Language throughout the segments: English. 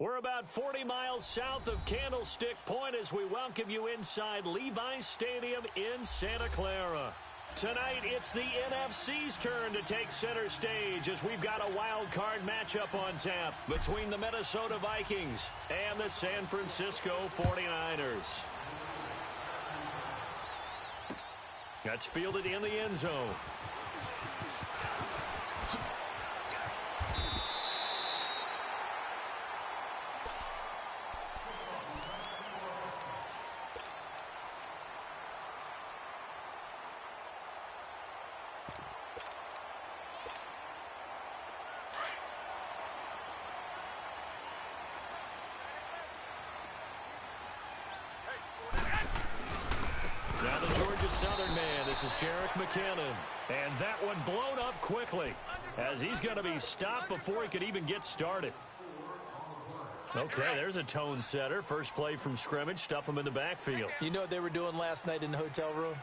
We're about 40 miles south of Candlestick Point as we welcome you inside Levi's Stadium in Santa Clara. Tonight, it's the NFC's turn to take center stage as we've got a wild card matchup on tap between the Minnesota Vikings and the San Francisco 49ers. That's fielded in the end zone. Now the Georgia Southern man, this is Jerick McKinnon. And that one blown up quickly as he's going to be stopped before he could even get started. Okay, there's a tone setter. First play from scrimmage, stuff him in the backfield. You know what they were doing last night in the hotel room?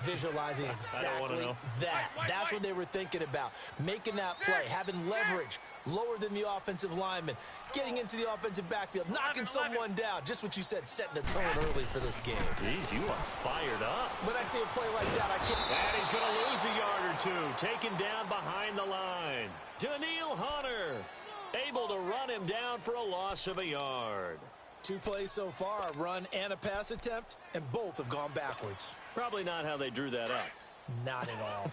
Visualizing exactly that. That's what they were thinking about. Making that play, having leverage, lower than the offensive lineman, getting into the offensive backfield, knocking someone down. Just what you said, setting the tone early for this game. Jeez, you are fired up. When I see a play like that, I can't. And he's going to lose a yard or two. Taken down behind the line. Daniil Hunter able to run him down for a loss of a yard. 2 plays so far, a run and a pass attempt, and both have gone backwards. Probably not how they drew that up. Not at all.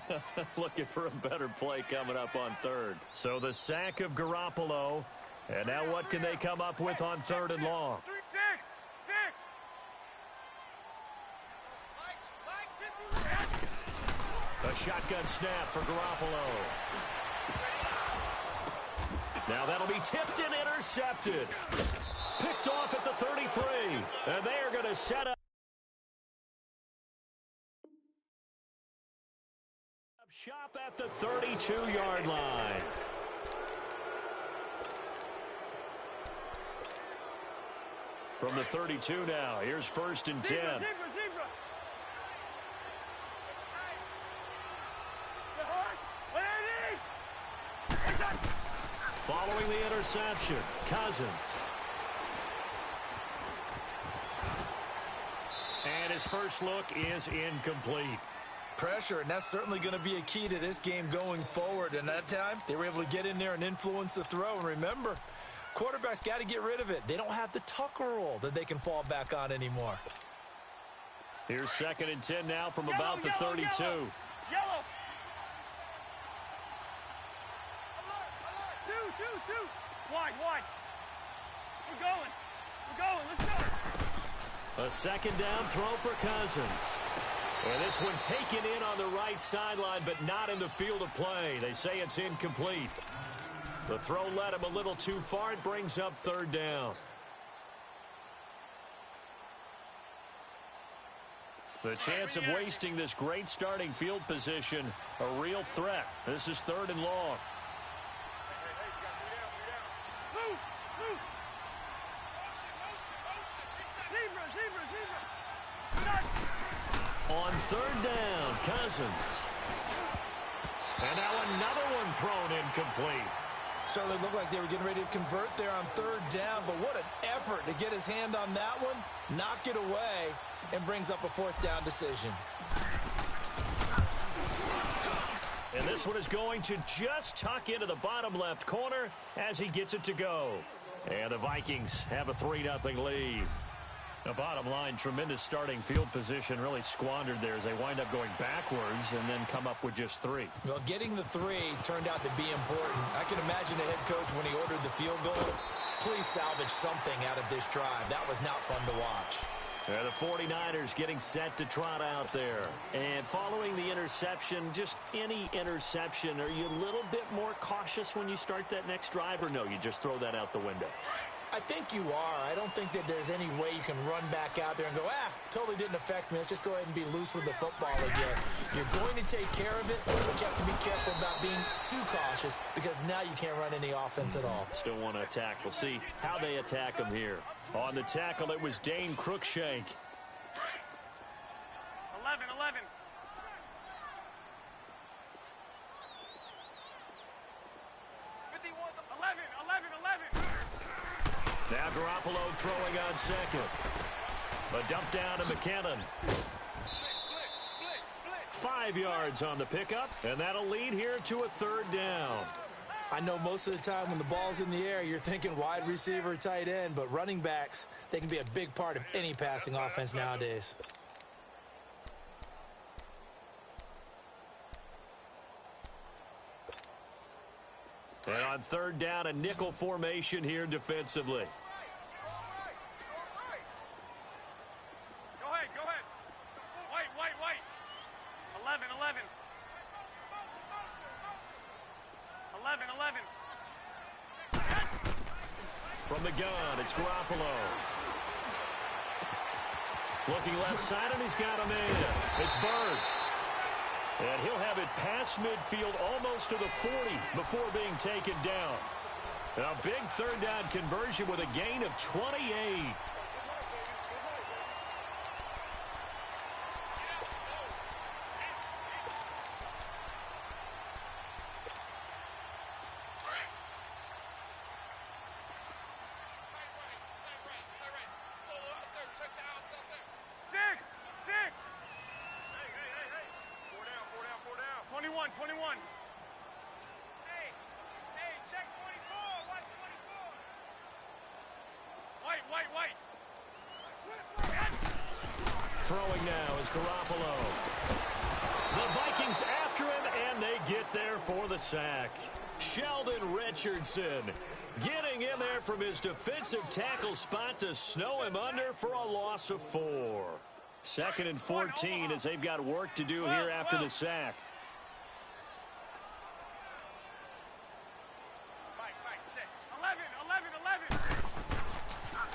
Looking for a better play coming up on third. So the sack of Garoppolo. And now what can they come up with on third and long? A shotgun snap for Garoppolo. Now that'll be tipped and intercepted. Picked off at the 33. And they are going to set up shop at the 32-yard line. From the 32 now, here's 1st and 10. Following the interception, Cousins. And his first look is incomplete. Pressure, and that's certainly going to be a key to this game going forward. And that time, they were able to get in there and influence the throw. And remember, quarterbacks got to get rid of it. They don't have the Tucker rule that they can fall back on anymore. Here's 2nd and 10 now from about the 32. Yellow. Two. Wide. We're going. Let's go. A 2nd down throw for Cousins. And this one taken in on the right sideline, but not in the field of play. They say it's incomplete. The throw led him a little too far. It brings up 3rd down. The chance of wasting this great starting field position, a real threat. This is 3rd and long. Move. On 3rd down, Cousins. And now another one thrown incomplete. Certainly looked like they were getting ready to convert there on 3rd down, but what an effort to get his hand on that one, knock it away, and brings up a 4th down decision. And this one is going to just tuck into the bottom left corner as he gets it to go. And the Vikings have a 3-0 lead. The bottom line, tremendous starting field position, really squandered there as they wind up going backwards and then come up with just 3. Well, getting the 3 turned out to be important. I can imagine the head coach when he ordered the field goal. Please salvage something out of this drive. That was not fun to watch. The 49ers getting set to trot out there. And following the interception, just any interception, are you a little bit more cautious when you start that next drive, or no, you just throw that out the window? I think you are. I don't think that there's any way you can run back out there and go, totally didn't affect me. Let's just go ahead and be loose with the football again. You're going to take care of it, but you have to be careful about being too cautious because now you can't run any offense at all. Still want to attack. We'll see how they attack him here. On the tackle, it was Dane Cruikshank. 11. Now Garoppolo throwing on second. A dump down to McKinnon. 5 yards on the pickup, and that'll lead here to a third down. I know most of the time when the ball's in the air, you're thinking wide receiver, tight end, but running backs, they can be a big part of any passing offense nowadays. And on third down, a nickel formation here defensively. Go ahead. White. 11. 11. From the gun, it's Garoppolo. Looking left side, and he's got a man. It's Bird. And he'll have it past midfield almost to the 40 before being taken down. A big third down conversion with a gain of 28. White. Throwing now is Garoppolo. The Vikings after him, and they get there for the sack. Sheldon Richardson getting in there from his defensive tackle spot to snow him under for a loss of 4. 2nd and 14 as they've got work to do here after the sack.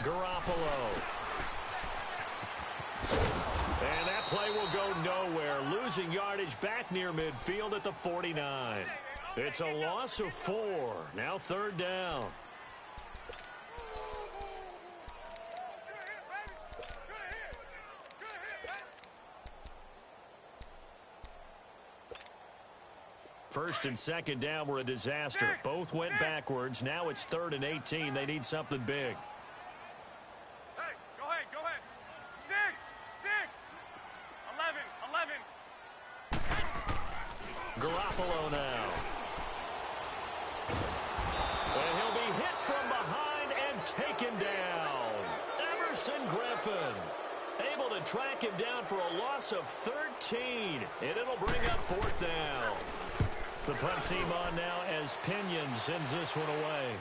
Garoppolo. And that play will go nowhere. Losing yardage back near midfield at the 49. It's a loss of 4. Now third down. First and second down were a disaster. Both went backwards. Now it's 3rd and 18. They need something big. Go ahead. 6. 11. Garoppolo now. And he'll be hit from behind and taken down. Emerson Griffin able to track him down for a loss of 13. And it'll bring up 4th down. The punt team on now as Pinion sends this one away.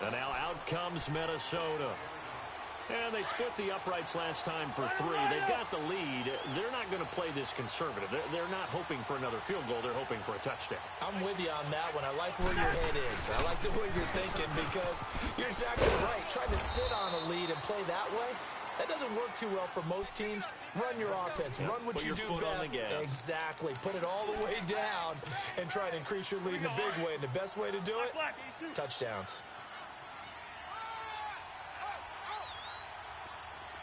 And now out comes Minnesota. And they split the uprights last time for 3. They've got the lead. They're not going to play this conservative. They're not hoping for another field goal. They're hoping for a touchdown. I'm with you on that one. I like where your head is. I like the way you're thinking because you're exactly right. Trying to sit on a lead and play that way, that doesn't work too well for most teams. Run your offense. Yep. Run what Put you your do foot on best. the gas. Exactly. Put it all the way down and try to increase your lead in a big way. And the best way to do it, touchdowns.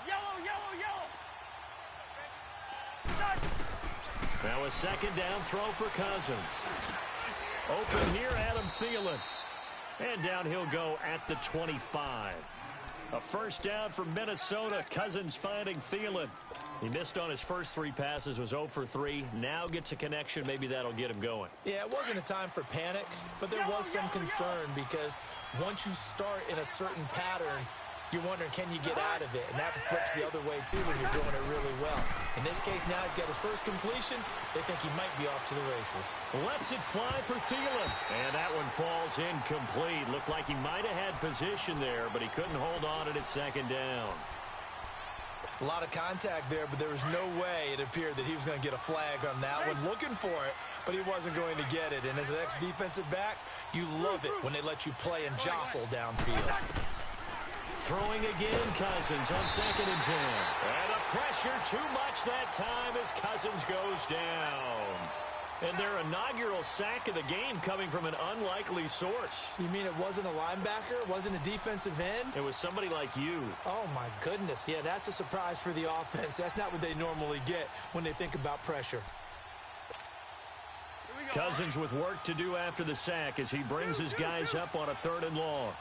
Yellow. Now a second down throw for Cousins. Open here, Adam Thielen. And down he'll go at the 25. A first down for Minnesota. Cousins finding Thielen. He missed on his first 3 passes, was 0 for 3. Now gets a connection. Maybe that'll get him going. Yeah, it wasn't a time for panic, but there was some concern because once you start in a certain pattern, you're wondering, can you get out of it? And that flips the other way, too, when you're doing it really well. In this case, now he's got his first completion. They think he might be off to the races. Lets it fly for Thielen. And that one falls incomplete. Looked like he might have had position there, but he couldn't hold on at second down. A lot of contact there, but there was no way it appeared that he was going to get a flag on that one. Looking for it, but he wasn't going to get it. And as an ex-defensive back, you love it when they let you play and jostle downfield. Throwing again, Cousins on 2nd and 10. And a pressure too much that time as Cousins goes down. And their inaugural sack of the game coming from an unlikely source. You mean it wasn't a linebacker? It wasn't a defensive end? It was somebody like you. Oh, my goodness. Yeah, that's a surprise for the offense. That's not what they normally get when they think about pressure. Here we Cousins with work to do after the sack as he brings his guys up on a 3rd and long.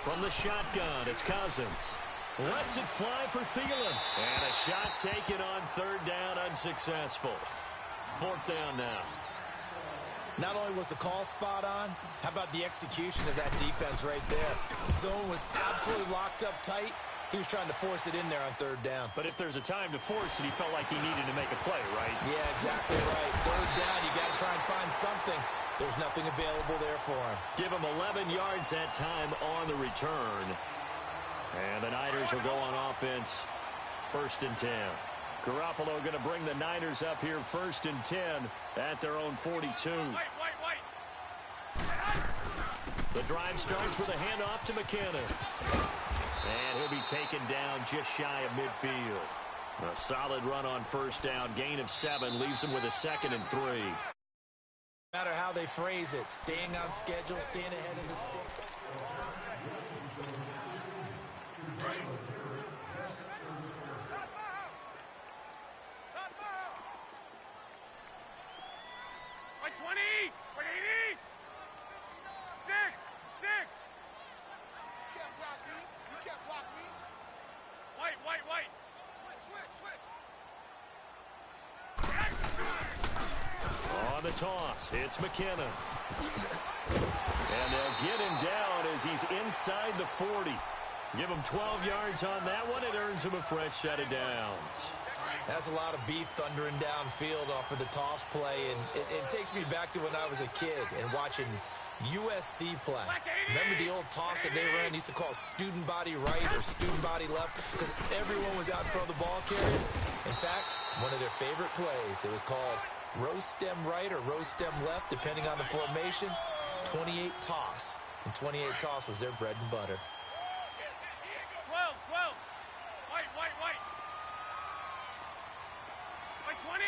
From the shotgun, it's Cousins. Lets it fly for Thielen. And a shot taken on 3rd down, unsuccessful. 4th down now. Not only was the call spot on, how about the execution of that defense right there? Zone was absolutely locked up tight. He was trying to force it in there on 3rd down. But if there's a time to force it, he felt like he needed to make a play, right? Yeah, exactly right. 3rd down, you got to try and find something. There's nothing available there for him. Give him 11 yards that time on the return. And the Niners will go on offense 1st and 10. Garoppolo going to bring the Niners up here 1st and 10 at their own 42. The drive starts with a handoff to McKinnon. And he'll be taken down just shy of midfield. A solid run on 1st down. Gain of 7 leaves him with a 2nd and 3. No matter how they phrase it, staying on schedule, staying ahead of the stick. Toss. It's McKinnon. And they'll get him down as he's inside the 40. Give him 12 yards on that one. It earns him a fresh set of downs. That's a lot of beef thundering downfield off of the toss play. And it takes me back to when I was a kid and watching USC play. Remember the old toss that they ran? They used to call student body right or student body left because everyone was out in front of the ball carrier. In fact, one of their favorite plays, it was called rose stem right or rose stem left, depending on the formation. 28 toss. And 28 toss was their bread and butter. 12. White. White 20.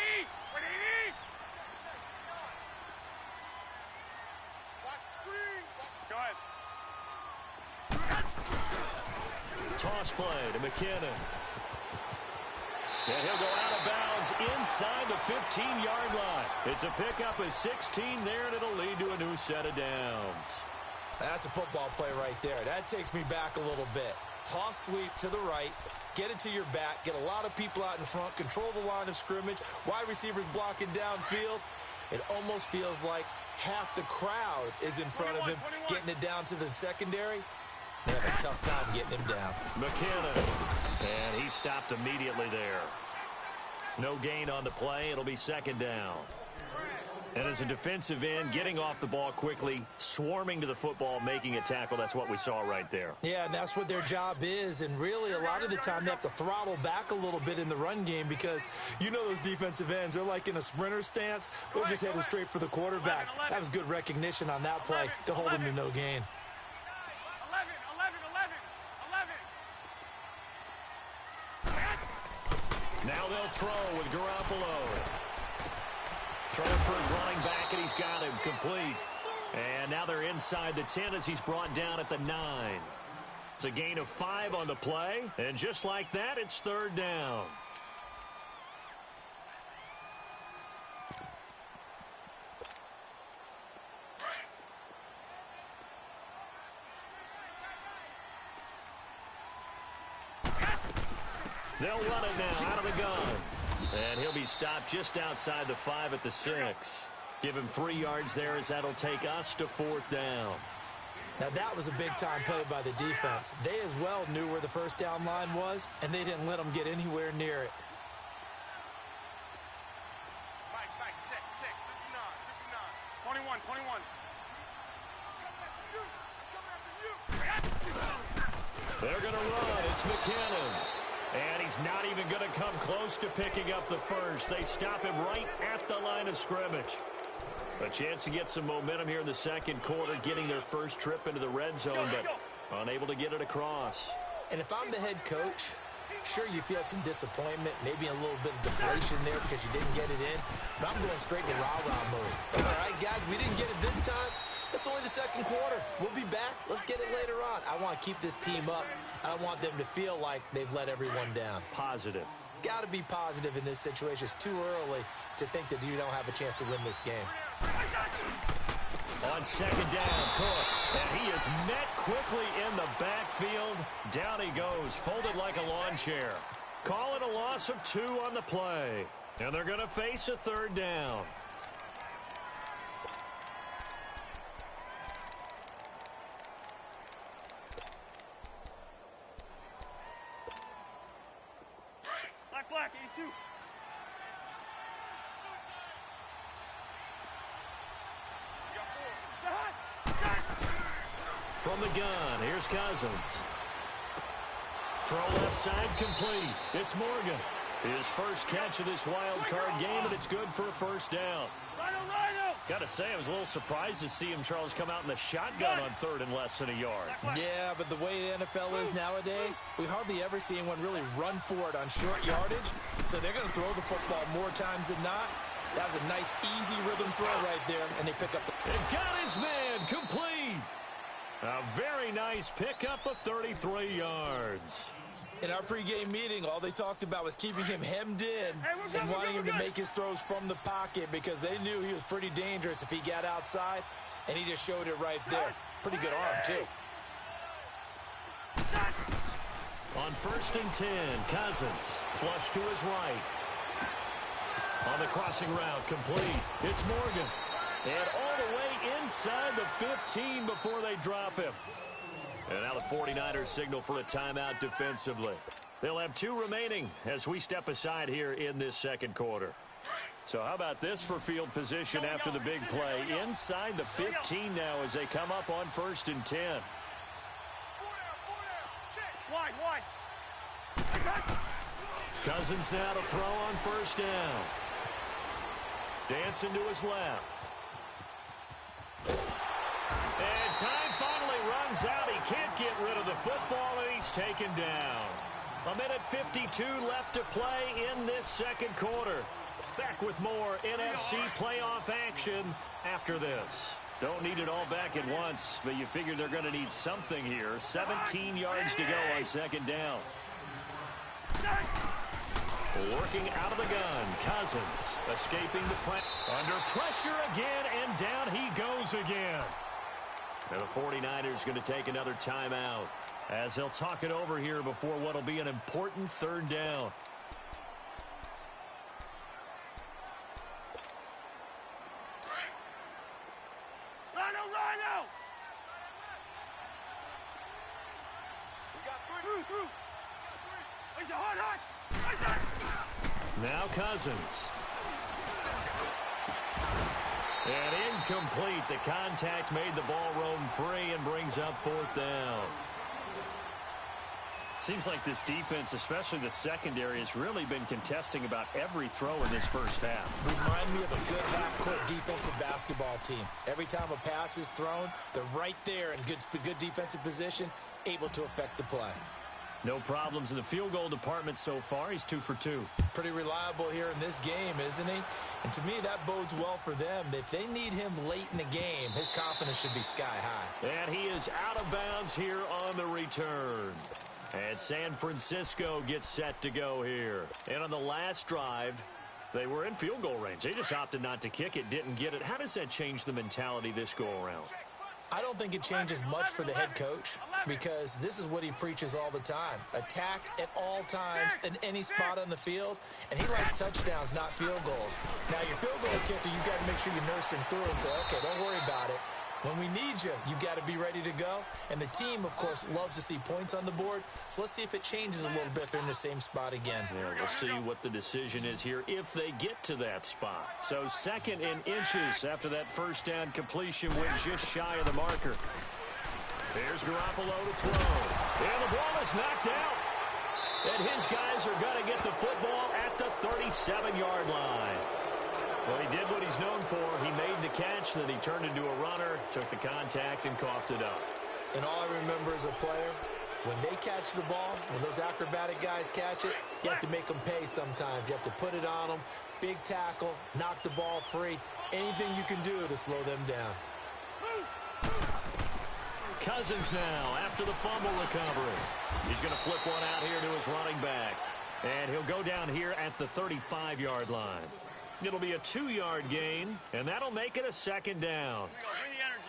What do you need? Watch screen. Go ahead. Toss play to McKinnon. And he'll go out of bounds inside the 15-yard line. It's a pickup of 16 there, and it'll lead to a new set of downs. That's a football play right there. That takes me back a little bit. Toss sweep to the right, get it to your back, get a lot of people out in front, control the line of scrimmage, wide receivers blocking downfield. It almost feels like half the crowd is in front of him, getting it down to the secondary. They have a tough time getting him down. McKinnon. And he stopped immediately there. No gain on the play. It'll be 2nd down. And as a defensive end, getting off the ball quickly, swarming to the football, making a tackle, that's what we saw right there. Yeah, and that's what their job is. And really, a lot of the time, they have to throttle back a little bit in the run game because you know those defensive ends, they're like in a sprinter stance. They're just headed straight for the quarterback. That was good recognition on that play to hold him to no gain. 11. Now they'll throw with Garoppolo. Throwing for his running back, and he's got him complete. And now they're inside the 10 as he's brought down at the 9. It's a gain of 5 on the play, and just like that, it's 3rd down. They'll run it now out of the gun. And he'll be stopped just outside the 5 at the 6. Give him 3 yards there as that'll take us to 4th down. Now that was a big-time play by the defense. They as well knew where the first down line was, and they didn't let them get anywhere near it. Mike, check. 59. 21. They're going to run. It's McKinnon. And he's not even going to come close to picking up the first. They stop him right at the line of scrimmage. A chance to get some momentum here in the second quarter, getting their first trip into the red zone, but unable to get it across. And if I'm the head coach, sure, you feel some disappointment, maybe a little bit of deflation there because you didn't get it in, but I'm going straight to rah-rah mode. All right, guys, we didn't get it this time. It's only the second quarter. We'll be back. Let's get it later on. I want to keep this team up. I don't want them to feel like they've let everyone down. Positive. Got to be positive in this situation. It's too early to think that you don't have a chance to win this game. On second down, Cook. And he is met quickly in the backfield. Down he goes, folded like a lawn chair. Call it a loss of 2 on the play. And they're going to face a third down. Black, 82. From the gun, here's Cousins. Throw left side complete. It's Morgan. His first catch of this wild card game, and it's good for a first down. Got to say, I was a little surprised to see him, Charles, come out in the shotgun on third and less than a yard. Yeah, but the way the NFL is nowadays, we hardly ever see anyone really run for it on short yardage. So they're going to throw the football more times than not. That was a nice, easy rhythm throw right there, and they pick up. They've got his man complete. A very nice pickup of 33 yards. In our pregame meeting, all they talked about was keeping him hemmed in and wanting him to make his throws from the pocket because they knew he was pretty dangerous if he got outside, and he just showed it right there. Pretty good arm, too. On first and 10, Cousins flush to his right. On the crossing route, complete. It's Morgan. And all the way inside the 15 before they drop him. And now the 49ers signal for a timeout defensively. They'll have 2 remaining as we step aside here in this second quarter. So how about this for field position after the big play? Inside the 15 now as they come up on first and 10. Wide. Cousins now to throw on first down. Dancing to his left. And time finally runs out. He can't get rid of the football, and he's taken down. 1:52 left to play in this second quarter. Back with more NFC playoff action after this. Don't need it all back at once, but you figure they're going to need something here. 17 yards to go on second down. Working out of the gun, Cousins escaping the pressure. Under pressure again, and down he goes again. And the 49ers going to take another timeout as they'll talk it over here before what will be an important third down. Rhino! We got 3. Through. He's a hard. Now Cousins. And incomplete. The contact made the ball roam free and brings up fourth down. Seems like this defense, especially the secondary, has really been contesting about every throw in this first half. Remind me of a good half-court defensive basketball team. Every time a pass is thrown, they're right there in good defensive position, able to affect the play. No problems in the field goal department so far. He's 2 for 2. Pretty reliable here in this game, isn't he? And to me, that bodes well for them. If they need him late in the game, his confidence should be sky high. And he is out of bounds here on the return. And San Francisco gets set to go here. And on the last drive, they were in field goal range. They just opted not to kick it, didn't get it. How does that change the mentality this go-around? I don't think it changes much for the head coach because this is what he preaches all the time. Attack at all times in any spot on the field, and he likes touchdowns, not field goals. Now, your field goal kicker, you got to make sure you nurse him through and say, okay, don't worry about it. When we need you, you got to be ready to go. And the team, of course, loves to see points on the board. So let's see if it changes a little bit if they're in the same spot again. Yeah, we'll see what the decision is here if they get to that spot. So second in inches after that first down completion went just shy of the marker. There's Garoppolo to throw. And the ball is knocked out. And his guys are going to get the football at the 37-yard line. Well, he did what he's known for. He made the catch, then he turned into a runner, took the contact, and coughed it up. And all I remember as a player, when they catch the ball, when those acrobatic guys catch it, you have to make them pay sometimes. You have to put it on them, big tackle, knock the ball free, anything you can do to slow them down. Cousins now after the fumble recovery. He's going to flip one out here to his running back. And he'll go down here at the 35-yard line. It'll be a 2-yard gain, and that'll make it a second down. Bring the energy.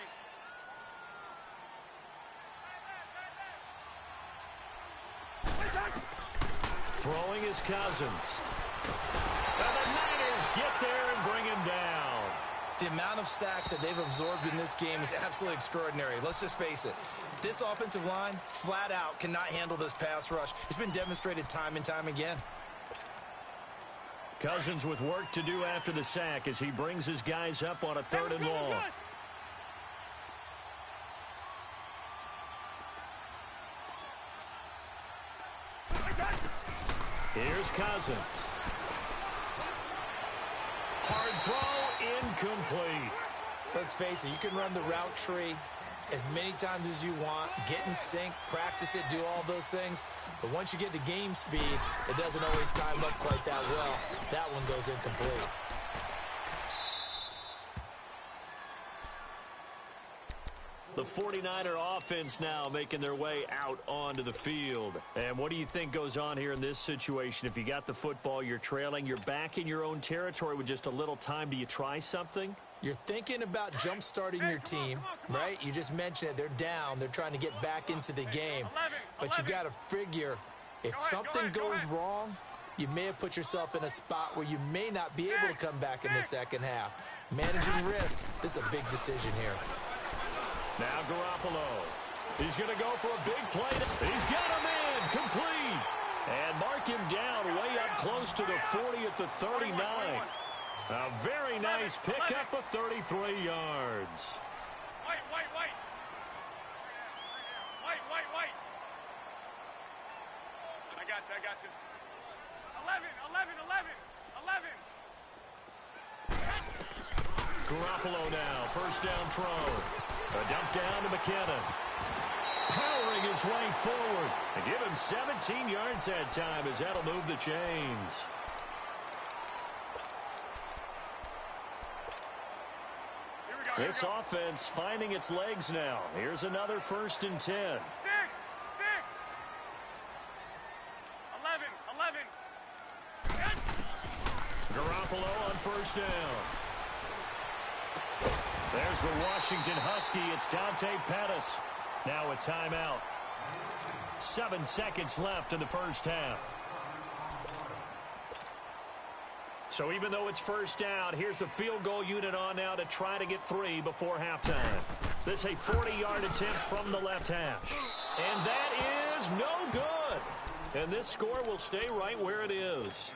Throwing is Cousins. And the Niners get there and bring him down. The amount of sacks that they've absorbed in this game is absolutely extraordinary. Let's just face it. This offensive line, flat out, cannot handle this pass rush. It's been demonstrated time and time again. Cousins with work to do after the sack as he brings his guys up on a 3rd and long. Here's Cousins. Hard throw, incomplete. Let's face it, you can run the route tree as many times as you want, get in sync, practice it, do all those things. But once you get to game speed, it doesn't always time up quite that well. That one goes incomplete. The 49er offense now making their way out onto the field. And what do you think goes on here in this situation? If you got the football, you're trailing, you're back in your own territory with just a little time. Do you try something? You're thinking about jump-starting your team, right? You just mentioned it. They're down. They're trying to get back into the game. But you got to figure, if something goes wrong, you may have put yourself in a spot where you may not be able to come back in the second half. Managing risk, this is a big decision here. Now Garoppolo. He's going to go for a big play. He's got him in. Complete. And mark him down way up close to the 40 at the 39. A very nice pickup of 33 yards. White. I got you. 11. Garoppolo now. First down throw. A dump down to McKinnon. Powering his way forward. And give him 17 yards that time as that'll move the chains. This offense finding its legs now. Here's another 1st and 10. 6. 11. Garoppolo on first down. There's the Washington Husky. It's Dante Pettis. Now a timeout. 7 seconds left in the first half. So even though it's first down, here's the field goal unit on now to try to get 3 before halftime. This is a 40-yard attempt from the left hash. And that is no good. And this score will stay right where it is.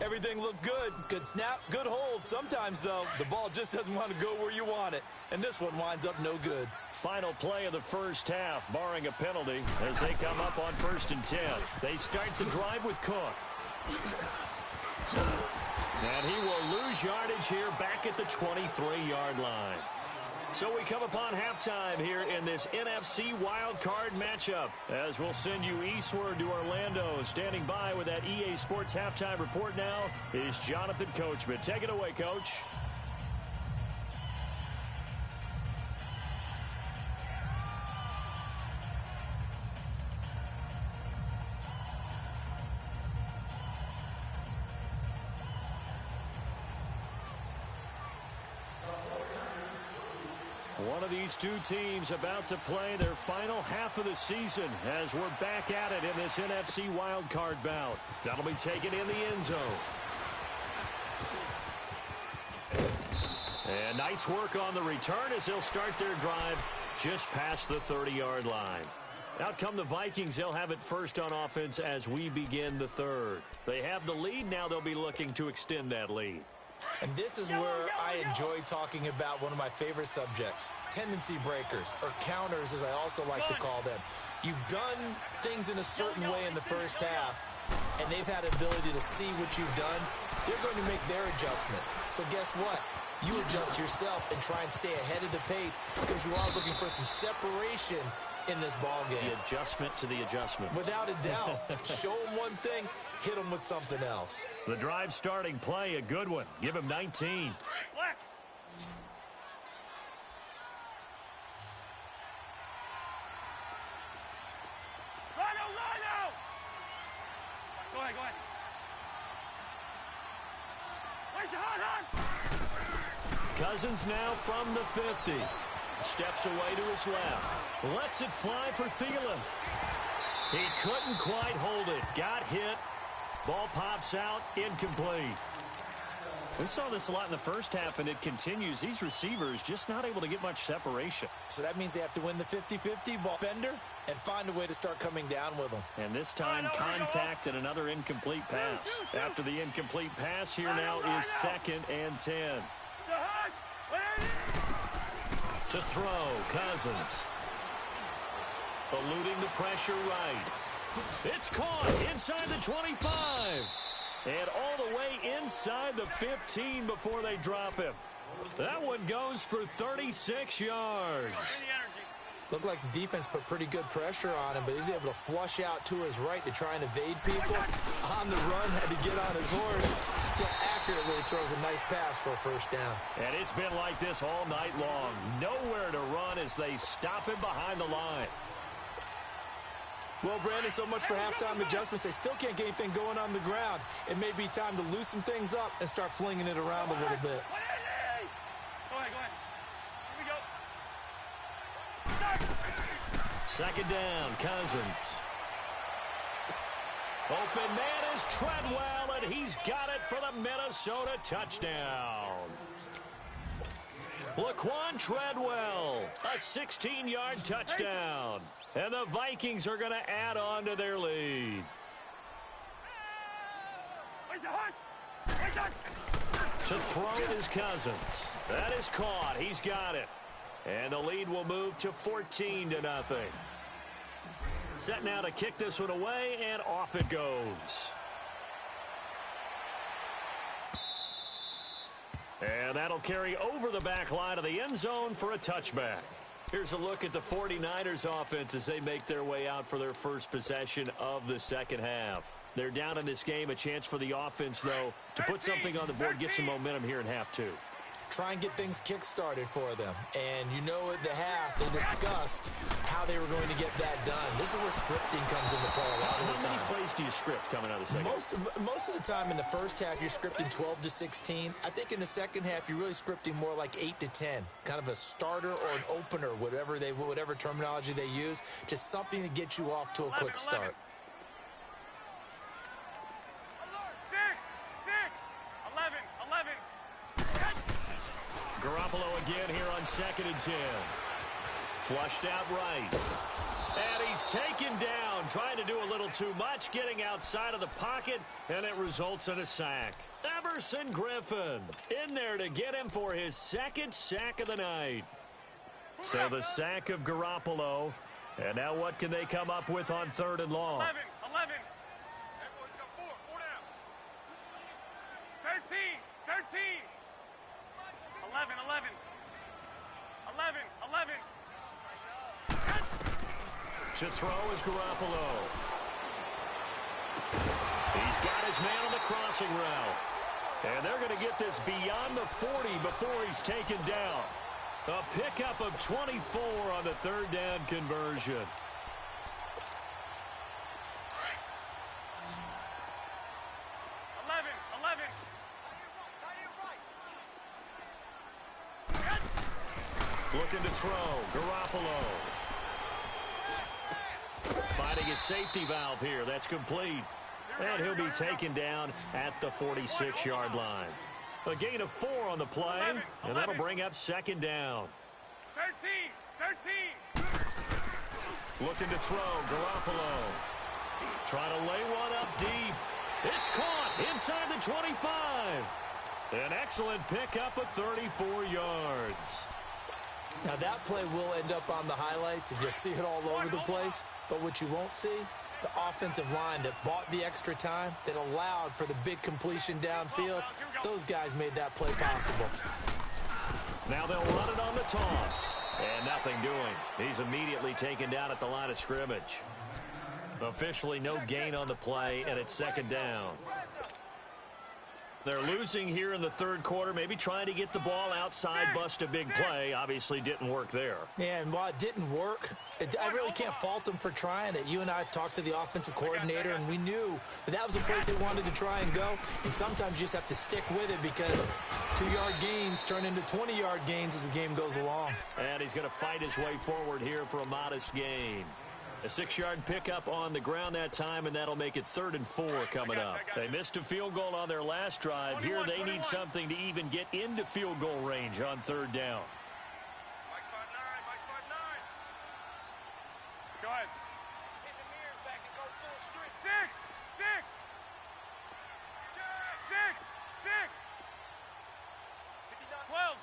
Everything looked good. Good snap, good hold. Sometimes, though, the ball just doesn't want to go where you want it. And this one winds up no good. Final play of the first half, barring a penalty, as they come up on 1st and 10. They start the drive with Cook. And he will lose yardage here back at the 23-yard line. So we come upon halftime here in this NFC Wildcard matchup, as we'll send you eastward to Orlando. Standing by with that EA Sports halftime report now is Jonathan Coachman. Take it away, Coach. One of these two teams about to play their final half of the season as we're back at it in this NFC wildcard bout. That'll be taken in the end zone. And nice work on the return as they'll start their drive just past the 30-yard line. Out come the Vikings. They'll have it first on offense as we begin the third. They have the lead. Now they'll be looking to extend that lead. And this is where I enjoy talking about one of my favorite subjects, tendency breakers, or counters as I also like to call them. You've done things in a certain way in the first half, and they've had ability to see what you've done. They're going to make their adjustments. So guess what? You adjust yourself and try and stay ahead of the pace because you are looking for some separation in this ball game. The adjustment to the adjustment. Without a doubt. Show them one thing, hit them with something else. The drive starting play, a good one. Give him 19. go ahead. Hard. Cousins now from the 50. Steps away to his left. Lets it fly for Thielen. He couldn't quite hold it. Got hit. Ball pops out. Incomplete. We saw this a lot in the first half, and it continues. These receivers just not able to get much separation. So that means they have to win the 50-50 ball fender and find a way to start coming down with them. And this time, contact and another incomplete pass. After the incomplete pass, here now is 2nd and 10. To throw, Cousins. Eluding the pressure right. It's caught inside the 25. And all the way inside the 15 before they drop him. That one goes for 36 yards. Looked like the defense put pretty good pressure on him, but he's able to flush out to his right to try and evade people. On the run, had to get on his horse. Still accurately throws a nice pass for a first down. And it's been like this all night long. Nowhere to run as they stop him behind the line. Well, Brandon, so much for halftime adjustments. They still can't get anything going on the ground. It may be time to loosen things up and start flinging it around a little bit. Go ahead. Here we go. 2nd down, Cousins. Open man is Treadwell, and he's got it for the Minnesota touchdown. Laquan Treadwell, a 16-yard touchdown. And the Vikings are going to add on to their lead. To throw is Cousins. That is caught. He's got it. And the lead will move to 14-0. Set now to kick this one away, and off it goes. And that'll carry over the back line of the end zone for a touchback. Here's a look at the 49ers offense as they make their way out for their first possession of the second half. They're down in this game. A chance for the offense, though, to put something on the board, get some momentum here in half 2. Try and get things kick-started for them. And you know at the half, they discussed how they were going to get that done. This is where scripting comes into play a lot of the time. How many plays do you script coming out of the second? Most of the time in the first half, you're scripting 12 to 16. I think in the second half, you're really scripting more like 8 to 10. Kind of a starter or an opener, whatever terminology they use. Just something to get you off to a quick start. 11. Garoppolo again here on 2nd and 10. Flushed out right. And he's taken down, trying to do a little too much, getting outside of the pocket, and it results in a sack. Everson Griffin in there to get him for his 2nd sack of the night. So the sack of Garoppolo. And now what can they come up with on 3rd and long? 11. 13. 11. To throw is Garoppolo. He's got his man on the crossing route. And they're going to get this beyond the 40 before he's taken down. A pickup of 24 on the 3rd down conversion. Looking to throw, Garoppolo. Finding his safety valve here, that's complete. And he'll be taken down at the 46-yard line. A gain of 4 on the play, and that'll bring up 2nd down. 13. Looking to throw, Garoppolo. Trying to lay one up deep. It's caught inside the 25. An excellent pickup of 34 yards. Now that play will end up on the highlights, and you'll see it all over the place. But what you won't see, the offensive line that bought the extra time, that allowed for the big completion downfield, those guys made that play possible. Now they'll run it on the toss. And nothing doing. He's immediately taken down at the line of scrimmage. Officially no gain on the play, and it's 2nd down. They're losing here in the third quarter, maybe trying to get the ball outside, bust a big play. Obviously didn't work there. Yeah, and while it didn't work, I really can't fault them for trying it. You and I talked to the offensive coordinator, and we knew that was the place they wanted to try and go. And sometimes you just have to stick with it because 2-yard gains turn into 20-yard gains as the game goes along. And he's going to fight his way forward here for a modest gain. A 6-yard pickup on the ground that time, and that'll make it 3rd and 4 coming up. They missed a field goal on their last drive. Here they need something to even get into field goal range on 3rd down. Mike 5'9", Mike 5'9". Go ahead. Hit the mirrors back and go full strength. 6, 6, 6. 12.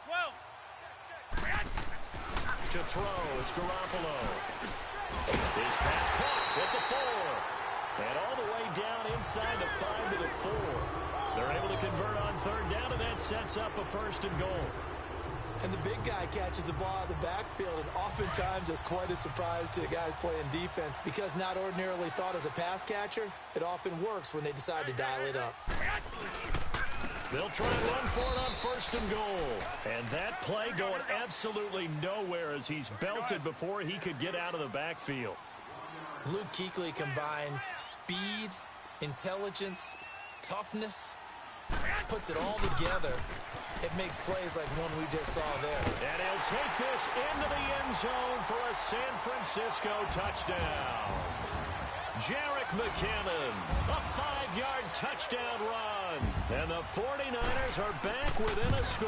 To throw, it's Garoppolo. His pass caught at the 4. And all the way down inside the 5 to the 4. They're able to convert on 3rd down, and that sets up a 1st and goal. And the big guy catches the ball out of the backfield, and oftentimes it's quite a surprise to the guys playing defense because not ordinarily thought as a pass catcher, it often works when they decide to dial it up. They'll try and run for it on 1st and goal. And that play going absolutely nowhere as he's belted before he could get out of the backfield. Luke Kuechly combines speed, intelligence, toughness, puts it all together. It makes plays like one we just saw there. And he'll take this into the end zone for a San Francisco touchdown. Jerick McKinnon, a 5-yard touchdown run. And the 49ers are back within a score.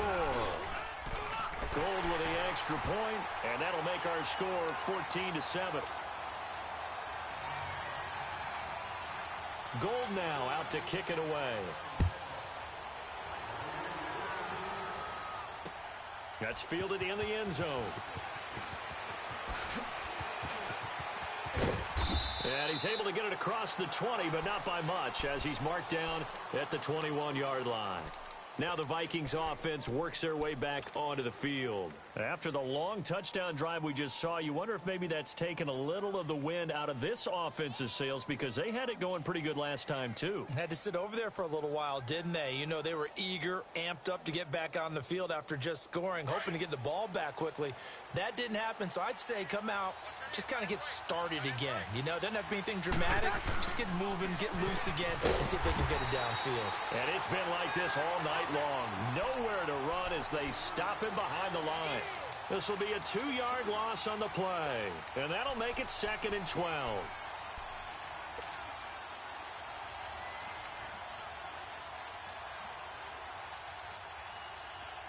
Gold with the extra point, and that'll make our score 14-7. Gold now out to kick it away. That's fielded in the end zone. And he's able to get it across the 20, but not by much, as he's marked down at the 21-yard line. Now the Vikings offense works their way back onto the field. After the long touchdown drive we just saw, you wonder if maybe that's taken a little of the wind out of this offense's sails because they had it going pretty good last time too. Had to sit over there for a little while, didn't they? You know, they were eager, amped up to get back on the field after just scoring, hoping to get the ball back quickly. That didn't happen, so I'd say come out, just kind of get started again. You know, doesn't have to be anything dramatic. Just get moving, get loose again, and see if they can get it downfield. And it's been like this all night long. Nowhere to run as they stop him behind the line. This will be a 2-yard loss on the play. And that'll make it 2nd and 12.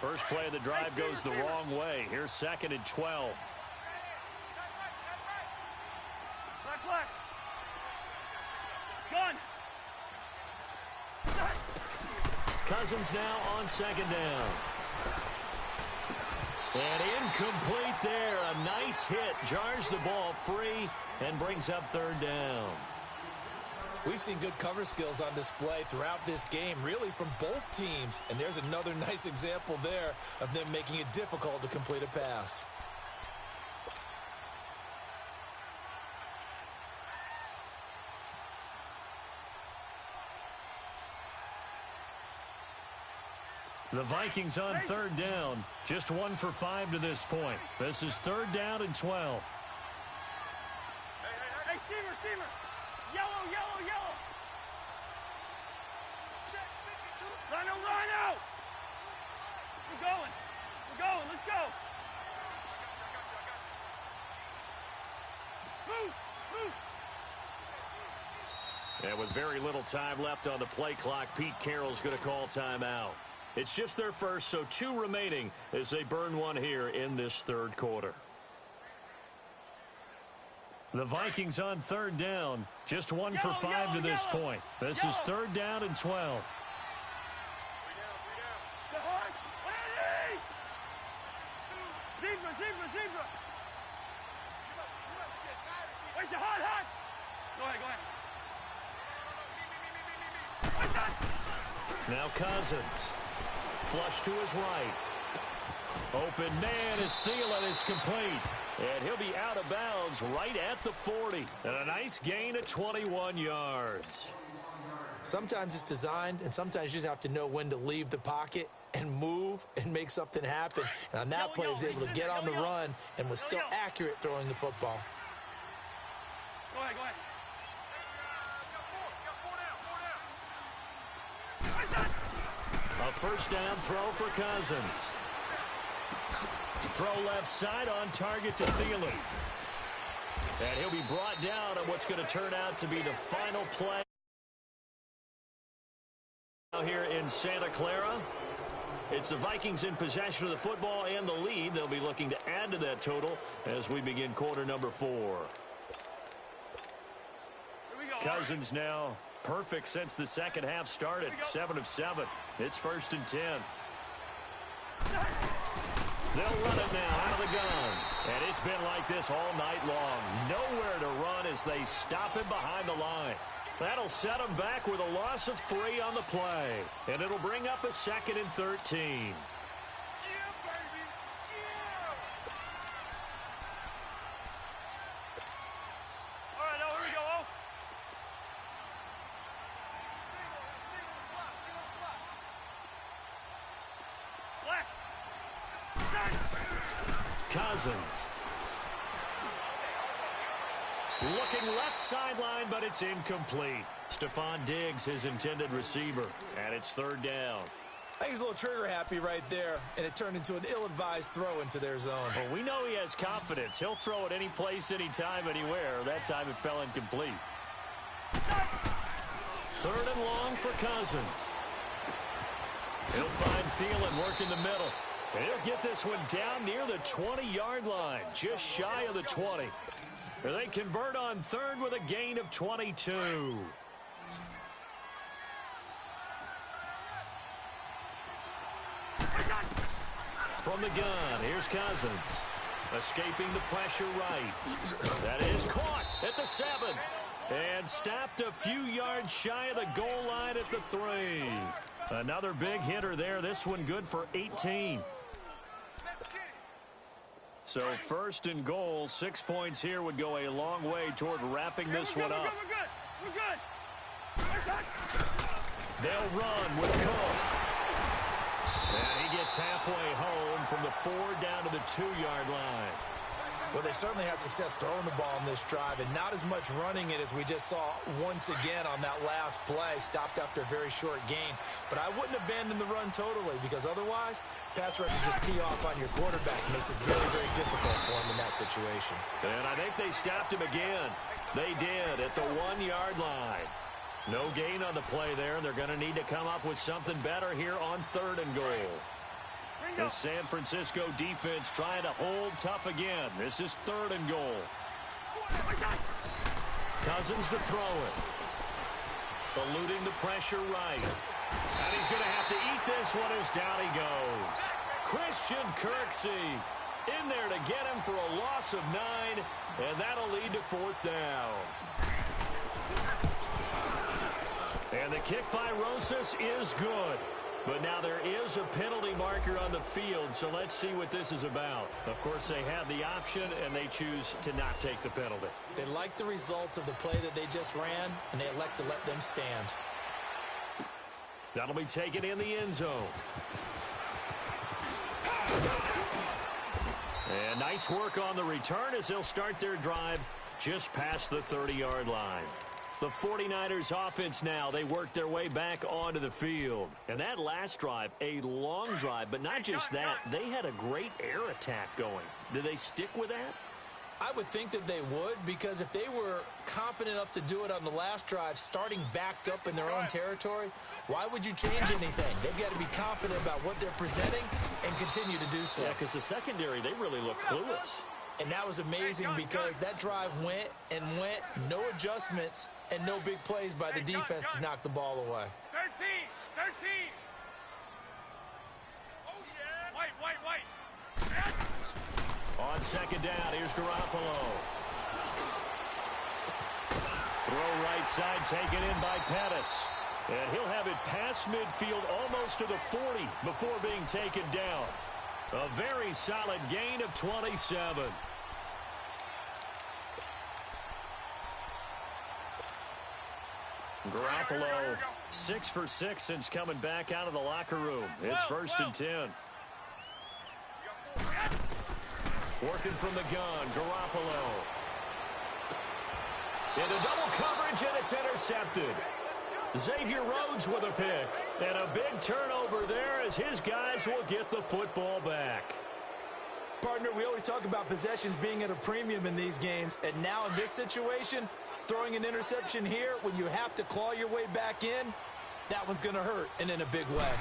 First play of the drive goes the wrong way. Here's 2nd and 12. Black. Gun. Cousins now on 2nd down. And incomplete there. A nice hit. Jars the ball free and brings up 3rd down. We've seen good cover skills on display throughout this game, really from both teams. And there's another nice example there of them making it difficult to complete a pass. The Vikings on 3rd down. Just 1 for 5 to this point. This is 3rd down and 12. Hey, steamer. Yellow. Rhino. We're going. Let's go. Move. And with very little time left on the play clock, Pete Carroll's going to call timeout. It's just their first, so 2 remaining as they burn one here in this 3rd quarter. The Vikings on 3rd down. Just 1 for 5 to this point. This is 3rd down and 12. Zebra. Where's the hot? Go ahead. Now Cousins. Flush to his right. Open man is Thielen is complete. And he'll be out of bounds right at the 40. And a nice gain of 21 yards. Sometimes it's designed, and sometimes you just have to know when to leave the pocket and move and make something happen. And on that play, he was able to get on the run and was still accurate throwing the football. Go ahead, go ahead. A first down throw for Cousins. Throw left side on target to Thielen. And he'll be brought down on what's going to turn out to be the final play here in Santa Clara. It's the Vikings in possession of the football and the lead. They'll be looking to add to that total as we begin quarter number 4. Cousins now perfect since the second half started. 7 of 7. It's 1st and 10. They'll run it now out of the gun. And it's been like this all night long. Nowhere to run as they stop him behind the line. That'll set him back with a loss of 3 on the play. And it'll bring up a 2nd and 13. Cousins. Looking left sideline, but it's incomplete. Stephon Diggs, his intended receiver, and it's 3rd down. I think he's a little trigger happy right there, and it turned into an ill-advised throw into their zone. Well, we know he has confidence. He'll throw it any place, anytime, anywhere. That time it fell incomplete. 3rd and long for Cousins. He'll find Thielen working the middle. And he'll get this one down near the 20-yard line, just shy of the 20. They convert on 3rd with a gain of 22. From the gun, here's Cousins. Escaping the pressure right. That is caught at the 7. And stopped a few yards shy of the goal line at the 3. Another big hitter there. This one good for 18. So 1st and goal, 6 points here would go a long way toward wrapping this one up. We're good. They'll run with Cook. And he gets halfway home from the 4 down to the 2-yard line. Well, they certainly had success throwing the ball in this drive, and not as much running it as we just saw once again on that last play. Stopped after a very short gain. But I wouldn't abandon the run totally, because otherwise, pass rush just tee off on your quarterback. Makes it very, very difficult for him in that situation. And I think they stopped him again. They did at the 1-yard line. No gain on the play there. They're going to need to come up with something better here on 3rd and goal. The San Francisco defense trying to hold tough again. This is 3rd and goal. Cousins to throw it. Eluding the pressure right. And he's going to have to eat this one as down he goes. Christian Kirksey in there to get him for a loss of 9, and that'll lead to 4th down. And the kick by Rosas is good. But now there is a penalty marker on the field, so let's see what this is about. Of course, they have the option, and they choose to not take the penalty. They like the results of the play that they just ran, and they elect to let them stand. That'll be taken in the end zone. And nice work on the return as they'll start their drive just past the 30-yard line. The 49ers offense now, they work their way back onto the field. And that last drive, a long drive, but not just that, they had a great air attack going. Do they stick with that? I would think that they would, because if they were competent enough to do it on the last drive, starting backed up in their own territory, why would you change anything? They've got to be confident about what they're presenting and continue to do so. Yeah, because the secondary, they really look clueless. And that was amazing because that drive went and went, no adjustments, and no big plays by the defense to knock the ball away. 13. Oh, yeah. White. Yes. On 2nd down, here's Garoppolo. Throw right side, taken in by Pettis. And he'll have it past midfield almost to the 40 before being taken down. A very solid gain of 27. Garoppolo, 6 for 6 since coming back out of the locker room. It's 1st and 10. Working from the gun, Garoppolo. Into double coverage, and it's intercepted. Xavier Rhodes with a pick. And a big turnover there as his guys will get the football back. Partner, we always talk about possessions being at a premium in these games. And now in this situation, throwing an interception here when you have to claw your way back in, that one's going to hurt, and in a big way.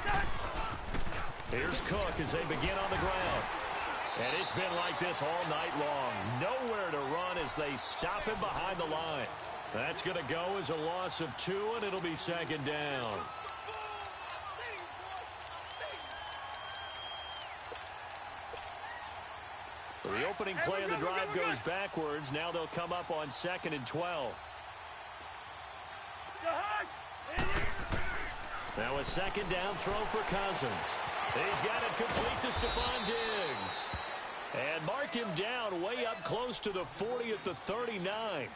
Here's Cook as they begin on the ground. And it's been like this all night long. Nowhere to run as they stop him behind the line. That's going to go as a loss of 2, and it'll be 2nd down. The opening play of the drive goes backwards. Now they'll come up on 2nd and 12. Now a 2nd down throw for Cousins. He's got it complete to Stephon Diggs. And mark him down way up close to the 40 at the 39.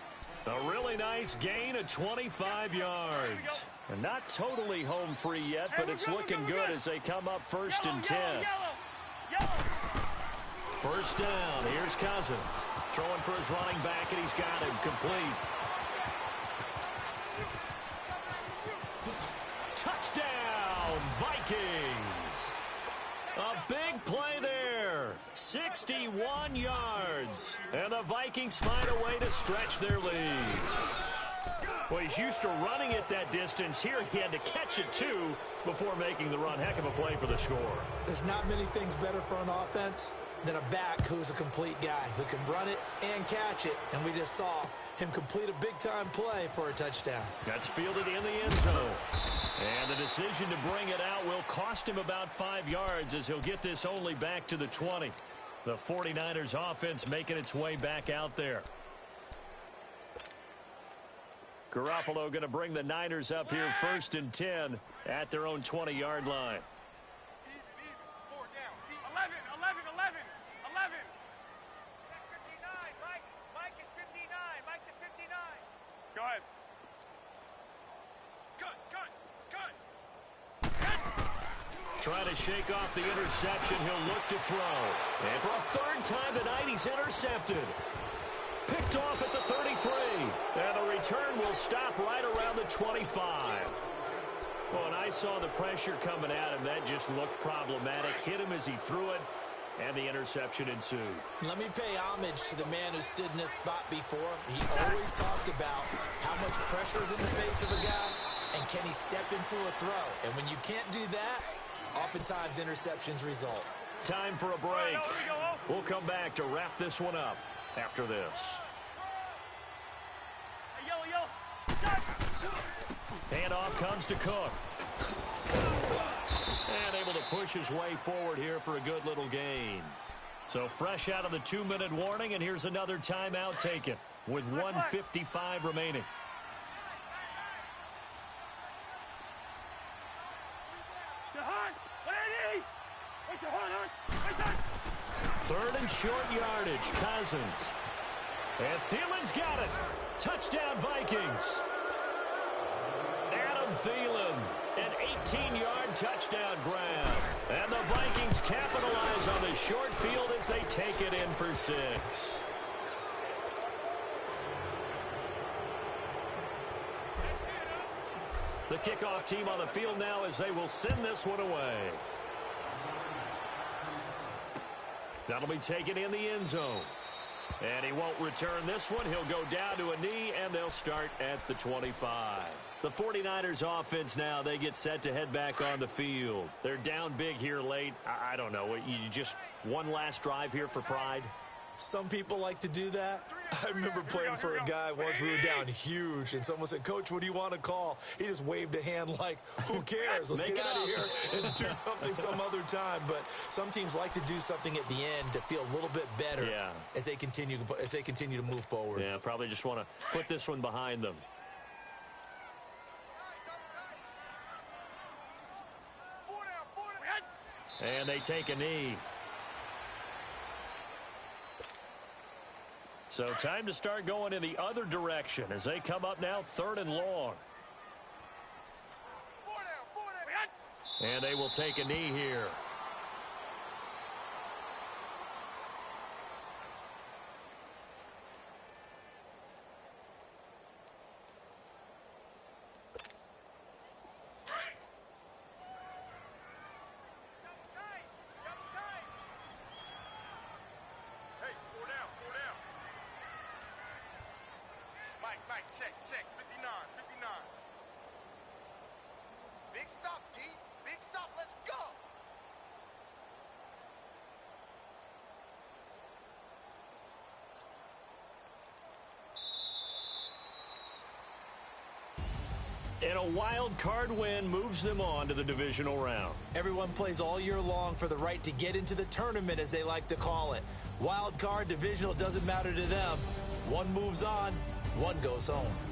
A really nice gain of 25 yards. And not totally home free yet, but it's looking good as they come up 1st and 10. 1st down. Here's Cousins. Throwing for his running back, and he's got him complete. Touchdown, Vikings. A big play there. 61 yards. And the Vikings find a way to stretch their lead. Well, he's used to running it that distance. Here he had to catch it, too, before making the run. Heck of a play for the score. There's not many things better for an offense than a back who's a complete guy who can run it and catch it. And we just saw him complete a big-time play for a touchdown. That's fielded in the end zone. And the decision to bring it out will cost him about 5 yards as he'll get this only back to the 20. The 49ers offense making its way back out there. Garoppolo going to bring the Niners up here 1st and 10 at their own 20-yard line. 11. Mike is 59. Mike to 59. Go ahead. Good. Trying to shake off the interception. He'll look to throw. And for a 3rd time tonight, he's intercepted. Picked off at the 33. And the return will stop right around the 25. Well, and I saw the pressure coming at him. That just looked problematic. Hit him as he threw it, and the interception ensued. Let me pay homage to the man who stood in this spot before. He always talked about how much pressure is in the face of a guy, and can he step into a throw. And when you can't do that, oftentimes interceptions result. Time for a break. We'll come back to wrap this one up after this. Handoff comes to Cook. And able to push his way forward here for a good little gain. So fresh out of the 2-minute warning, and here's another timeout taken with 1:55 remaining. Third and short yardage, Cousins. And Thielen's got it. Touchdown, Vikings. Adam Thielen, an 18-yard touchdown grab. And the Vikings capitalize on the short field as they take it in for 6. The kickoff team on the field now as they will send this one away. That'll be taken in the end zone. And he won't return this one. He'll go down to a knee, and they'll start at the 25. The 49ers offense now, they get set to head back on the field. They're down big here late. I don't know. You just one last drive here for pride? Some people like to do that. I remember playing for a guy once. We were down huge, and someone said, "Coach, what do you want to call?" He just waved a hand like, who cares? Let's get out of here and do something some other time. But some teams like to do something at the end to feel a little bit better as they continue to move forward. Yeah, probably just want to put this one behind them. And they take a knee. So time to start going in the other direction as they come up now 3rd and long. And they will take a knee here. Check, 59. Big stop, D. Big stop, let's go. And a wild card win moves them on to the divisional round. Everyone plays all year long for the right to get into the tournament, as they like to call it. Wild card, divisional, doesn't matter to them. One moves on, one goes home.